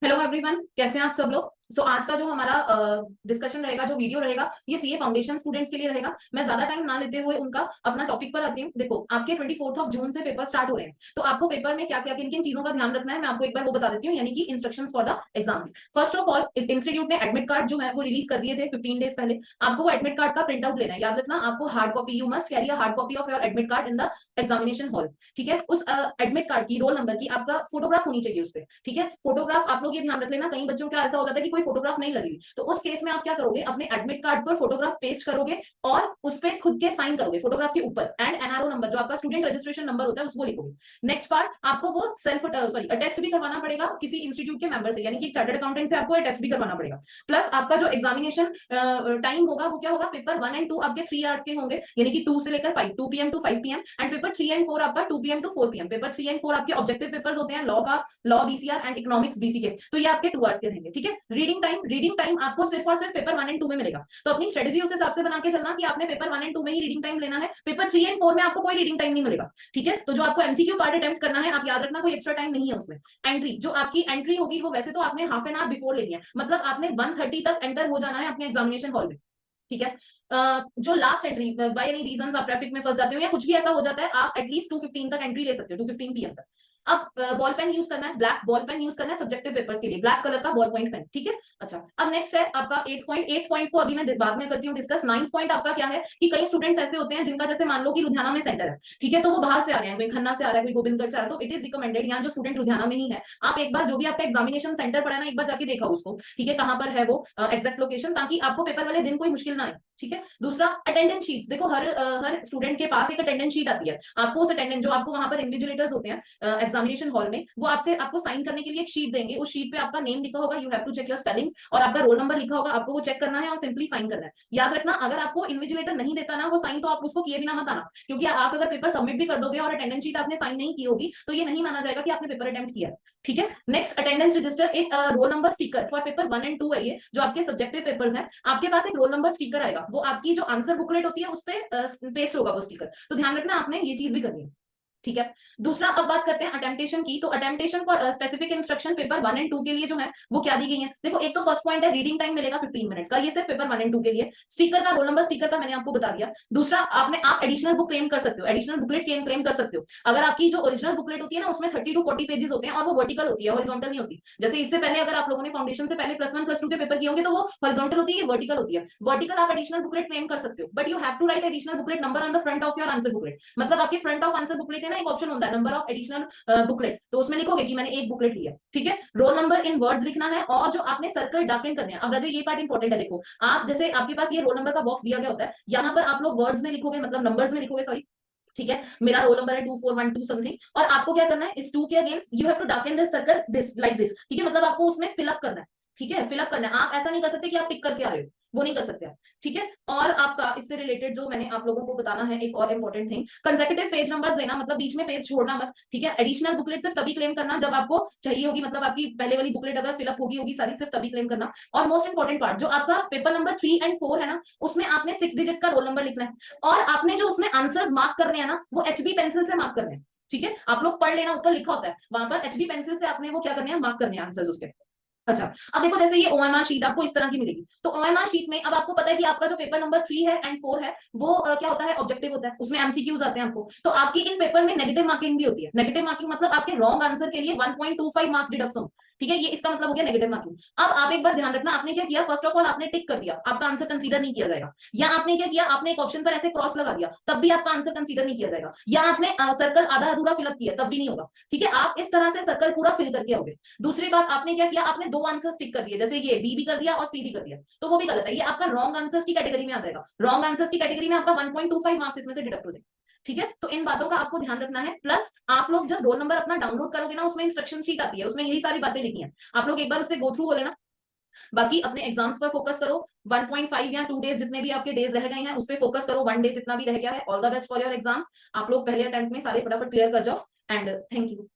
Hello everyone, कैसे हैं आप सब लोग। आज का जो हमारा डिस्कशन रहेगा, जो वीडियो रहेगा, ये सीए फाउंडेशन स्टूडेंट्स के लिए रहेगा। मैं ज्यादा टाइम ना लेते हुए उनका अपना टॉपिक पर आती हूँ। देखो, आपके 24 जून से पेपर स्टार्ट हो रहे हैं, तो आपको पेपर में क्या क्या किन किन चीजों का ध्यान रखना है, मैं आपको एक बार वो बता देती हूँ, यानी कि instructions for the exam. First of all, institute ने एडमिट कार्ड जो है वो रिलीज कर दिए थे 15 डेज पहले। आपको वो एडमिट कार्ड का प्रिंट आउट लेना है। याद रखना, आपको hard copy, you must carry a hard copy of your admit card in the examination hall. ठीक है, उस एडमिट कार्ड की रोल नंबर की आपका फोटोग्राफ होनी चाहिए उस पर। ठीक है, फोटोग्राफ आप लोग ये ध्यान रख लेना, कई बच्चों का ऐसा होता है कि कोई फोटोग्राफ नहीं लगी, तो उस केस में आप क्या करोगे, अपने एडमिट कार्ड पर फोटोग्राफ पेस्ट करोगे और उस पर खुद के साइन करोगे फोटोग्राफ के ऊपर, एंड एनआरओ नंबर जो आपका स्टूडेंट रजिस्ट्रेशन नंबर होता है उसको लिखोगे। नेक्स्ट पार्ट, आपको वो सेल्फ अटेस्ट भी करवाना पड़ेगा किसी इंस्टीट्यूट के मेंबर से, यानी कि चार्टर्ड अकाउंटेंट से आपको अटेस्ट भी करवाना पड़ेगा। प्लस आपका जो एग्जामिनेशन टाइम होगा वो क्या होगा, पेपर 1 और 2 आपके 3 आवर्स के होंगे, यानी कि 2 से लेकर 5, 2 PM to 5 PM, and paper 3 और 4 आपका 2 PM टू 4 PM। पेपर 3 और 4 आपके ऑब्जेक्टिव पेपर्स होते हैं, law BCR and economics BC के, तो ये आपके 2 आवर्स के रहेंगे। ठीक है, रीडिंग टाइम आपको सिर्फ और सिर्फ पेपर 1 और 2 में मिलेगा, तो अपनी स्ट्रेटेजी उस हिसाब से बना के चलना कि आपने पेपर 1 और 2 में ही रीडिंग टाइम लेना है। पेपर 3 और 4 में आपको कोई रीडिंग टाइम नहीं मिलेगा। ठीक है, तो जो आपको एमसीक्यू पार्ट अटेम्प्ट करना है, आप याद रखना कोई एक्स्ट्रा टाइम नहीं है उसमें। एंट्री, जो आपकी एंट्री होगी वो वैसे तो आपने हाफ एन आवर बिफोर लेनी है, मतलब आपने 1:30 तक एंटर हो जाना है अपने एग्जामिनेशन हॉल में। ठीक है, जो last entry by any reason आप ट्रैफिक में फंस जाते हो या कुछ भी ऐसा हो जाता है, आप एटलीस्ट 2:15 तक एंट्री ले सकते हो, 2:15 PM तक। अब बॉल पेन यूज करना है, ब्लैक बॉल पेन यूज करना है सब्जेक्टिव पेपर्स के लिए, ब्लैक कलर का बॉल पॉइंट पेन। ठीक है, अच्छा, अब नेक्स्ट है आपका 8 पॉइंट को अभी मैं बाद में करती हूँ डिस्कस। 9th पॉइंट आपका क्या है कि कई स्टूडेंट्स ऐसे होते हैं जिनका, जैसे मान लो कि लुधियाना में सेंटर है, ठीक है, तो वो बाहर से आ रहे हैं, कोई खन्ना से आ रहा है, कोई गोविंदगढ़ से आ रहा है, तो इट इज रिकमेंडेड, यहाँ जो स्टूडेंट लुधियाना में ही है, आप एक बार जो भी आपका एग्जामिनेशन सेंटर पड़ा है ना, एक बार जाके देखा उसको, ठीक है, कहाँ पर है वो एग्जैक्ट लोकेशन, ताकि आपको पेपर वाले दिन कोई मुश्किल ना आए। ठीक है, दूसरा अटेंडेंस शीट्स, देखो हर स्टूडेंट के पास एक अटेंडेंस शीट आती है। आपको उस अटेंडेंस, जो आपको वहां पर इन्विजिलेटर्स होते हैं एग्जामिनेशन हॉल में, वो आपको साइन करने के लिए एक शीट देंगे। उस शीट पे आपका नेम लिखा होगा, you have to check your spellings, और आपका रोल नंबर लिखा होगा, आपको वो चेक करना है और सिंपली साइन करना है। याद रखना, अगर आपको इन्विजिलेटर नहीं देता ना वो साइन, तो आप उसको किए बिना मत आना, क्योंकि आप अगर पेपर सबमिट भी कर दोगे और अटेंडेंस शीट आपने साइन नहीं की होगी, तो ये नहीं माना जाएगा कि आपने पेपर अटेम्प्ट किया। ठीक है, नेक्स्ट अटेंडेंस रजिस्टर, एक roll number sticker for paper 1 और 2 है ये, जो आपके सब्जेक्टिव पेपर्स हैं, आपके पास एक रोल नंबर स्टिकर आएगा, वो आपकी जो आंसर बुकलेट होती है उस पर पेस्ट होगा वो स्टिकर, तो ध्यान रखना आपने ये चीज भी करनी है। ठीक है, दूसरा अब बात करते हैं अटेम्प्टेशन की। तो अटेम्प्टेशन फॉर स्पेसिफिक इंस्ट्रक्शन पेपर 1 और 2 के लिए जो है वो क्या दी गई है, देखो, एक तो फर्स्ट पॉइंट है रीडिंग टाइम मिलेगा 15 मिनट्स का, ये सिर्फ पेपर 1 और 2 के लिए। स्टिकर का रोल नंबर स्टिकर का मैंने आपको बता दिया। दूसरा, आप एडिशनल बुक क्लेम कर सकते हो, एडिशनल बुकलेट क्लेम कर सकते हो। अगर आपकी जो ओरिजिनल बुकलेट होती है ना, उसमें 30 to 40 पेजेस होते हैं और वो वर्टिकल होती है, हॉरिजॉन्टल नहीं होती। जैसे इससे पहले अगर आप लोगों ने फाउंडेशन से पहले +1 +2 के पेपर किए होंगे, तो वो हॉरिजॉन्टल होती है, वर्टिकल होती है। वर्टिकल आप एडिशनल बुकलेट क्लेम कर सकते हो, but you have to write additional booklet number on the front of your answer booklet. मतलब आपके फ्रंट ऑफ आंसर बुकलेट है ना, एक ऑप्शन होता है नंबर ऑफ एडिशनल बुकलेट्स, तो उसमें लिखोगे कि मैंने एक बुकलेट लिया। ठीक है, रोल नंबर इन वर्ड्स लिखना है, और जो आपने सर्कल डॉकिंग करने हैं। अब राजा, ये पार्ट इंपॉर्टेंट है, देखो, आप जैसे आपके पास ये रोल नंबर का बॉक्स दिया गया होता है, यहाँ पर आप लोग वर्ड्स में लिखोगे, मतलब नंबर्स में लिखोगे, सॉरी। ठीक है, मेरा रोल नंबर है 2412 समथिंग, और आपको क्या करना है, इस 2 के against you have to darken this circle this like this. ठीक है, मतलब आपको उसमें फिलअप करना है। ठीक है, फिलअप करना है, आप ऐसा नहीं कर सकते कि आप टिक करके आ रहे हो, वो नहीं कर सकते आप। ठीक है, और आपका इससे रिलेटेड जो मैंने आप लोगों को बताना है, एक और important thing, consecutive page numbers देना, मतलब बीच में पेज छोड़ना मत। ठीक है, एडिशनल बुकलेट सिर्फ तभी क्लेम करना जब आपको चाहिए होगी, मतलब आपकी पहले वाली बुकलेट अगर फिलअप होगी सारी, सिर्फ तभी क्लेम करना। और मोस्ट इंपॉर्टेंट पार्ट, जो आपका पेपर नंबर 3 और 4 है ना, उसमें आपने 6 डिजिट्स का रोल नंबर लिखना है, और आपने जो उसमें आंसर्स मार्क करने हैं ना, वो एचबी पेंसिल से मार्क करने हैं। ठीक है, आप लोग पढ़ लेना, ऊपर लिखा होता है, वहां पर एचबी पेंसिल से आपने वो क्या करने हैं, मार्क करने हैं आंसर्स उसके। अच्छा, अब देखो, जैसे ये ओएमआर शीट आपको इस तरह की मिलेगी, तो ओएमआर शीट में अब आपको पता है कि आपका जो पेपर नंबर 3 है एंड 4 है, वो क्या होता है, ऑब्जेक्टिव होता है, उसमें एमसीक्यूज आते हैं आपको। तो आपकी इन पेपर में नेगेटिव मार्किंग भी होती है। नेगेटिव मार्किंग मतलब आपके रॉन्ग आंसर के लिए 1.25 मार्क्स डिडक्शन। ठीक है, ये इसका मतलब हो गया नेगेटिव मार्किंग। अब आप एक बार ध्यान रखना, आपने क्या किया, फर्स्ट ऑफ ऑल आपने टिक कर दिया, आपका आंसर कंसीडर नहीं किया जाएगा। या आपने क्या किया, आपने एक ऑप्शन पर ऐसे क्रॉस लगा दिया, तब भी आपका आंसर कंसीडर नहीं किया जाएगा। या आपने सर्कल आधा अधूरा फिलअप किया, तब भी नहीं होगा। ठीक है, आप इस तरह से सर्कल पूरा फिल करके आओगे। दूसरी बात, आपने क्या किया, आपने 2 आंसर टिक कर दिए, जैसे ये बी भी कर दिया और सी भी कर दिया, तो वो भी गलत है, ये आपका रॉन्ग आंसर्स की कैटेगरी में आ जाएगा। रॉन्ग आंसर्स की कैटेगरी में आपका 1.25 मार्क्स इसमें से डिडक्ट हो जाएगा। ठीक है, तो इन बातों का आपको ध्यान रखना है। प्लस आप लोग जब रोल नंबर अपना डाउनलोड करोगे ना, उसमें इंस्ट्रक्शन शीट आती है, उसमें यही सारी बातें लिखी हैं, आप लोग एक बार उससे गो थ्रू हो लेना। बाकी अपने एग्जाम्स पर फोकस करो। 1.5 या 2 डेज जितने भी आपके डेज रह गए हैं उस पर फोकस करो, 1 डे जितना भी रह गया है। All the best for your exams. आप लोग पहले अटेम्प्ट में सारे फटाफट क्लियर कर जाओ, एंड थैंक यू।